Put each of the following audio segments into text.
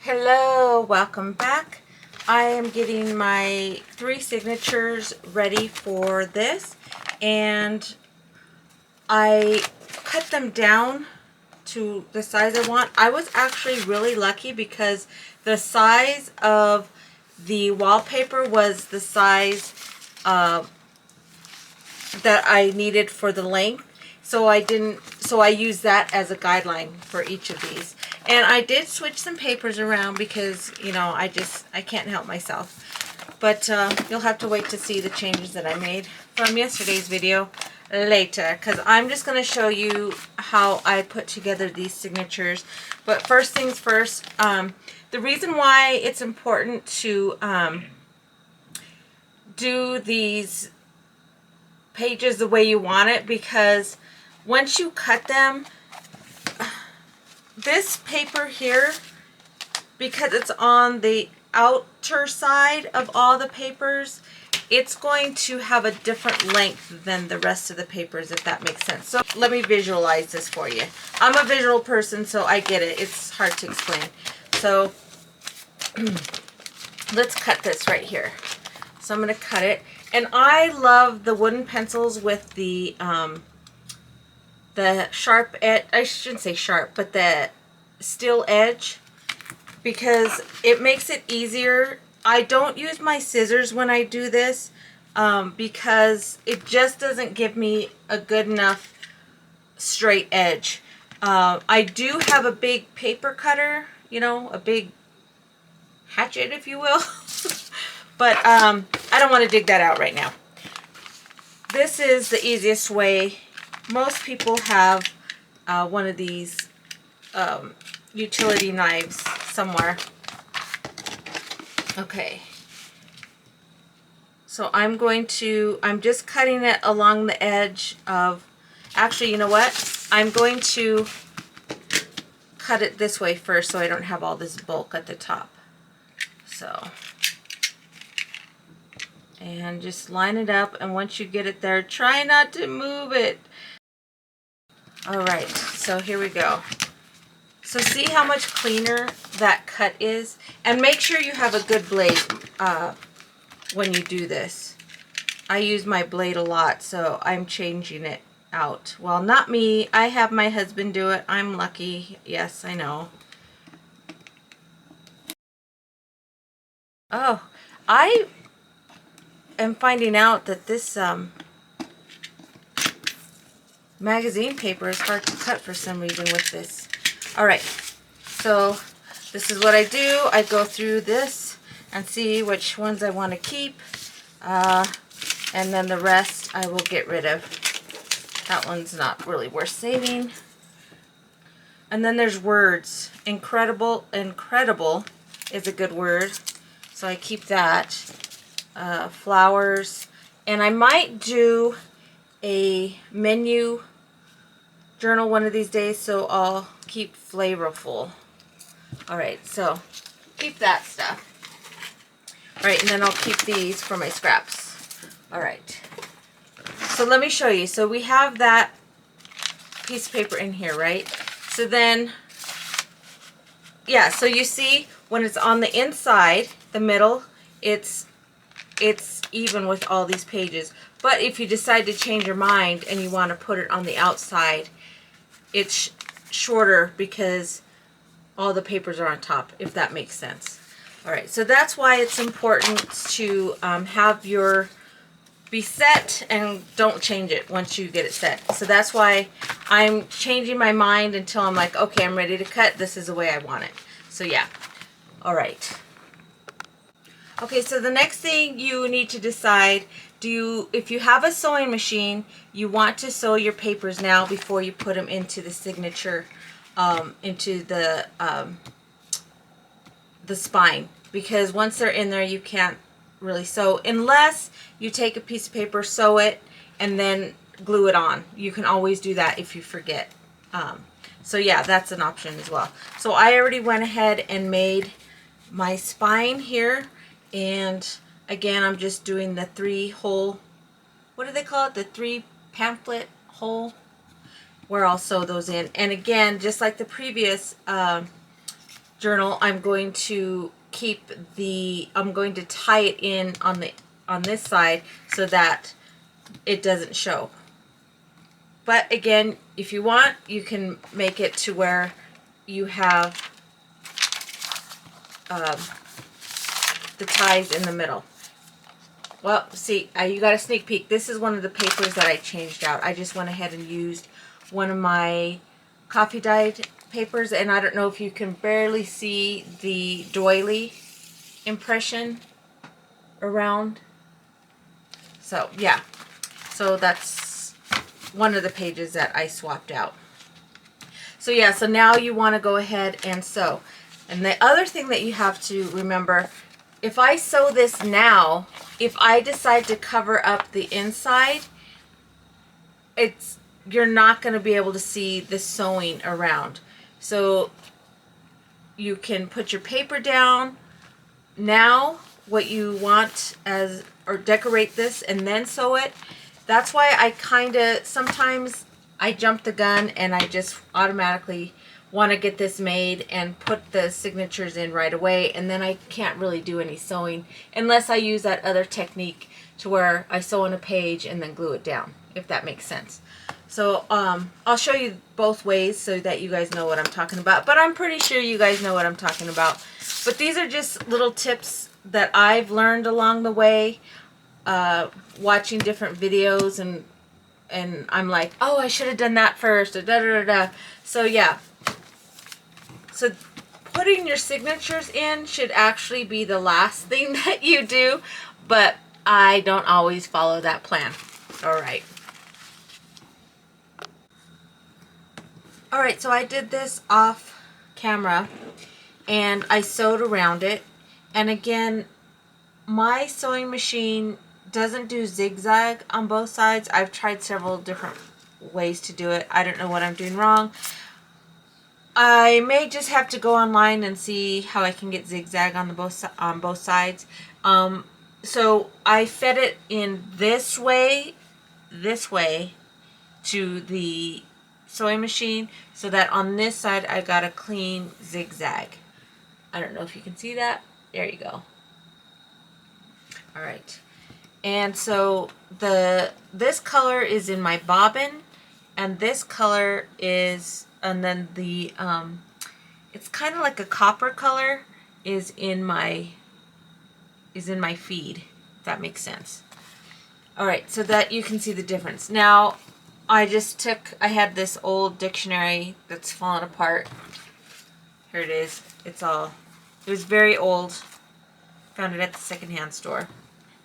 Hello, welcome back. I am getting my 3 signatures ready for this, and I cut them down to the size I want. I was actually really lucky because the size of the wallpaper was the size that I needed for the length. So I used that as a guideline for each of these. And I did switch some papers around because, I can't help myself. But you'll have to wait to see the changes that I made from yesterday's video later, because I'm just going to show you how I put together these signatures. But first things first, the reason why it's important to do these pages the way you want it, because once you cut them, this paper here, because it's on the outer side of all the papers, it's going to have a different length than the rest of the papers, if that makes sense. So let me visualize this for you. I'm a visual person, so I get it. It's hard to explain. So let's cut this right here. So I'm going to cut it. And I love the wooden pencils with the sharp edge. I shouldn't say sharp, but the steel edge, because it makes it easier. I don't use my scissors when I do this because it just doesn't give me a good enough straight edge. I do have a big paper cutter, a big hatchet, if you will. But I don't want to dig that out right now. This is the easiest way. Most people have one of these utility knives somewhere. Okay. So I'm just cutting it along the edge of, actually, you know what? I'm going to cut it this way first so I don't have all this bulk at the top. So, and just line it up, and once you get it there, try not to move it. Alright, so here we go. So see how much cleaner that cut is? And make sure you have a good blade when you do this. I use my blade a lot, so I'm changing it out. Well, not me. I have my husband do it. I'm lucky. Yes, I know. Oh, I am finding out that this magazine paper is hard to cut for some reason with this. Alright, so this is what I do. I go through this and see which ones I want to keep, and then the rest I will get rid of. That one's not really worth saving. And then there's words. Incredible is a good word, so I keep that. Flowers, and I might do a menu journal one of these days, so I'll keep flavorful. Alright, so keep that stuff. Alright, and then I'll keep these for my scraps. Alright, so let me show you. So we have that piece of paper in here, right? So then, yeah, so you see when it's on the inside, the middle, it's even with all these pages. But if you decide to change your mind and you want to put it on the outside, it's shorter because all the papers are on top, if that makes sense. Alright, so that's why it's important to have your be set and don't change it once you get it set. So that's why I'm changing my mind until I'm like, okay, I'm ready to cut. This is the way I want it. So yeah. Alright. Okay, so the next thing you need to decide, if you have a sewing machine, you want to sew your papers now before you put them into the signature, into the spine, because once they're in there, you can't really sew unless you take a piece of paper, sew it, and then glue it on. You can always do that if you forget. So yeah, that's an option as well. So I already went ahead and made my spine here. And again, I'm just doing the 3 hole, what do they call it? The 3 pamphlet hole, where I'll sew those in. And again, just like the previous journal, I'm going to tie it in on this side so that it doesn't show. But again, if you want, you can make it to where you have the ties in the middle. Well, see, you got a sneak peek. This is one of the papers that I changed out. I just went ahead and used one of my coffee dyed papers, and I don't know if you can barely see the doily impression around. So, yeah. So that's one of the pages that I swapped out. So, yeah, so now you want to go ahead and sew. And the other thing that you have to remember, if I sew this now, if I decide to cover up the inside, you're not going to be able to see the sewing around. So you can put your paper down now, what you want or decorate this and then sew it. That's why I sometimes I jump the gun and I just automatically want to get this made and put the signatures in right away, and then I can't really do any sewing unless I use that other technique to where I sew on a page and then glue it down, if that makes sense. So I'll show you both ways so that you guys know what I'm talking about, but I'm pretty sure you guys know what I'm talking about. But these are just little tips that I've learned along the way, watching different videos, and I'm like, oh, I should have done that first, or da da da da. So yeah. So putting your signatures in should actually be the last thing that you do, but I don't always follow that plan. All right. All right, so I did this off camera and I sewed around it. And again, my sewing machine doesn't do zigzag on both sides. I've tried several different ways to do it. I don't know what I'm doing wrong. I may just have to go online and see how I can get zigzag on both sides. So I fed it in this way to the sewing machine, so that on this side I got a clean zigzag. I don't know if you can see that. There you go. All right. And so this color is in my bobbin, and this color is, and then the it's kind of like a copper color is in my feed, if that makes sense. All right, so that you can see the difference. Now I had this old dictionary that's fallen apart. Here it is. It was very old. Found it at the secondhand store.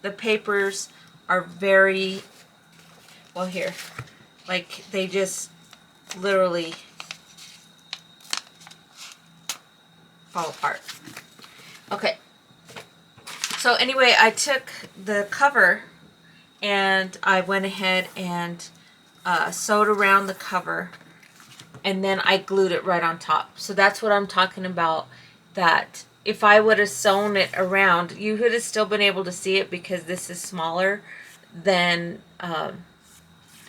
The papers are very, well, here, like they just literally fall apart. Okay. So anyway, I took the cover and I went ahead and sewed around the cover, and then I glued it right on top. So that's what I'm talking about, that if I would have sewn it around, you would have still been able to see it because this is smaller than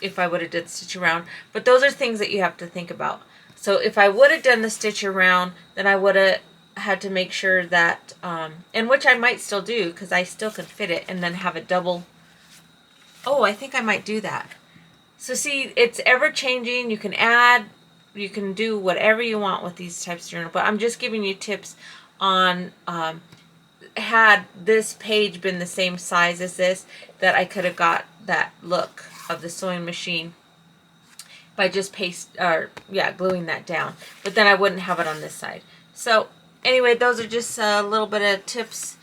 if I would have did stitch around. But those are things that you have to think about. So if I would have done the stitch around, then I would have had to make sure that, and which I might still do because I still can fit it, and then have a double. Oh, I think I might do that. So see, it's ever changing. You can add, you can do whatever you want with these types of journal, but I'm just giving you tips on, had this page been the same size as this, that I could have got that look of the sewing machine by just gluing that down. But then I wouldn't have it on this side. So anyway, those are just a little bit of tips.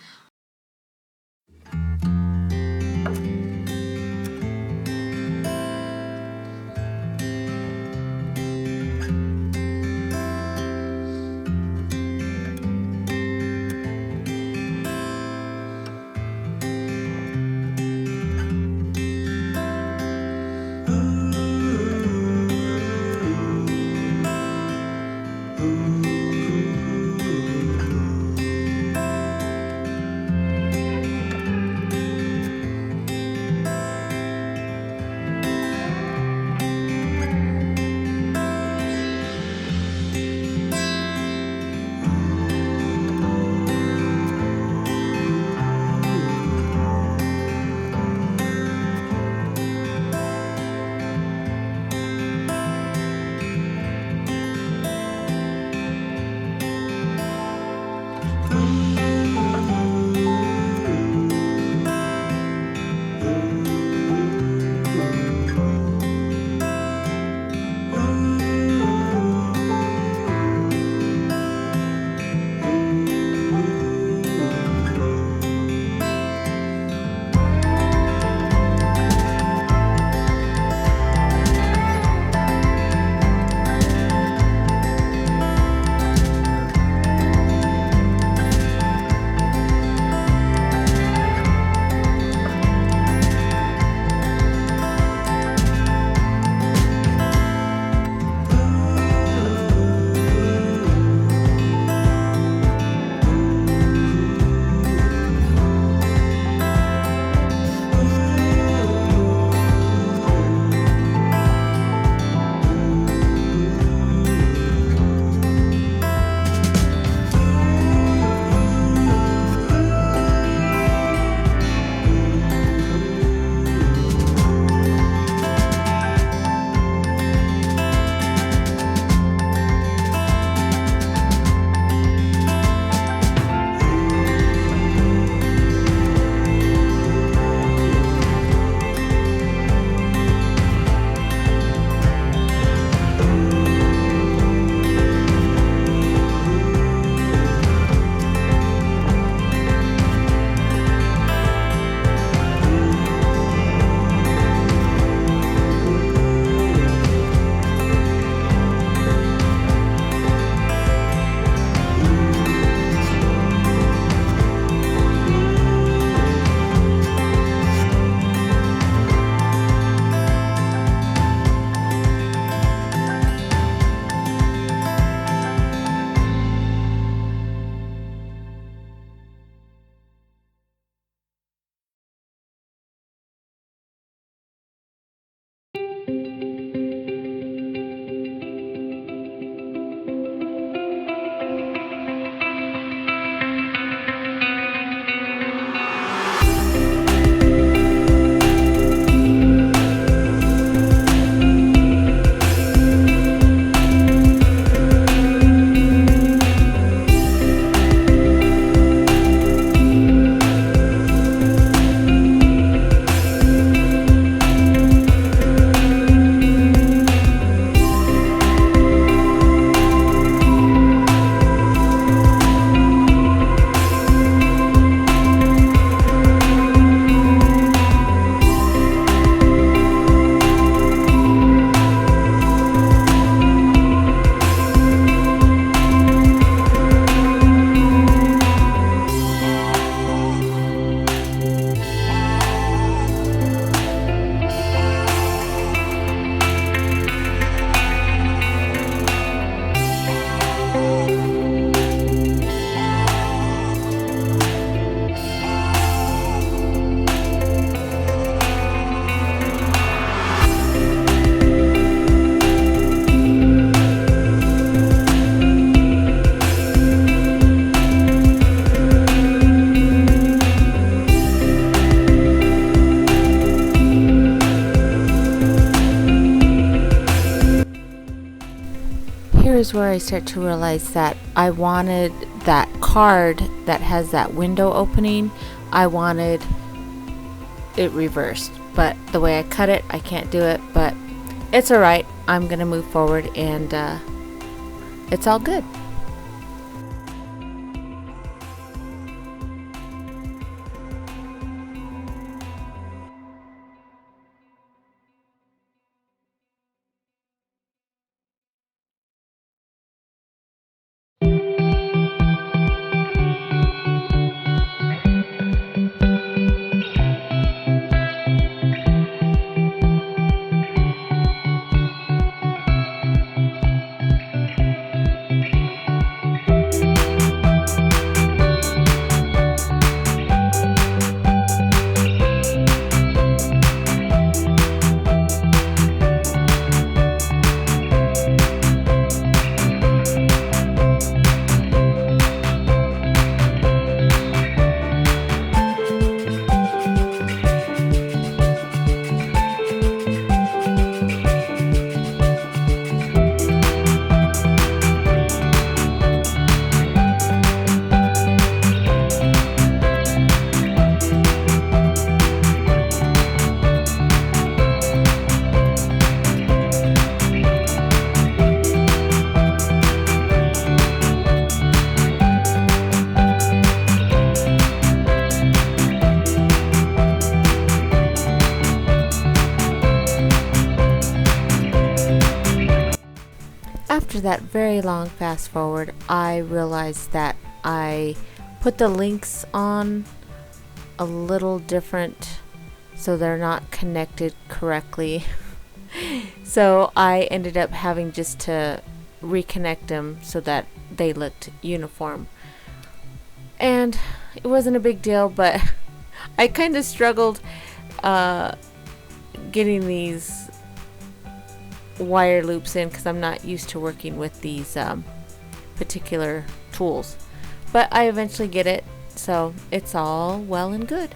here's where I start to realize that I wanted that card that has that window opening, I wanted it reversed. But the way I cut it, I can't do it, but it's alright. I'm going to move forward and it's all good. After that very long fast forward, I realized that I put the links on a little different so they're not connected correctly. So I ended up having just to reconnect them so that they looked uniform. And it wasn't a big deal, but I kind of struggled getting these wire loops in because I'm not used to working with these particular tools, but I eventually get it, so it's all well and good.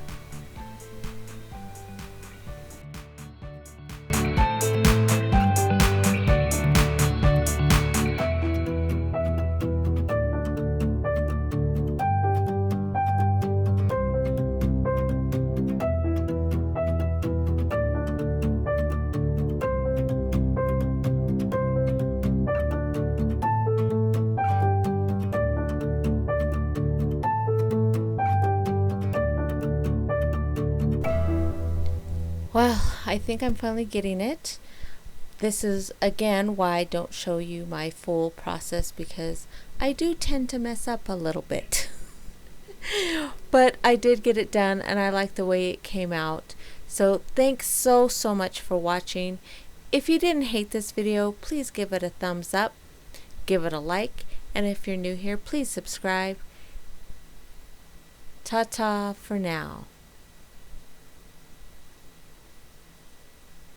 Well, I think I'm finally getting it. This is again why I don't show you my full process, because I do tend to mess up a little bit. But I did get it done and I like the way it came out. So thanks so much for watching. If you didn't hate this video, please give it a thumbs up, give it a like, and if you're new here, please subscribe. Ta-ta for now.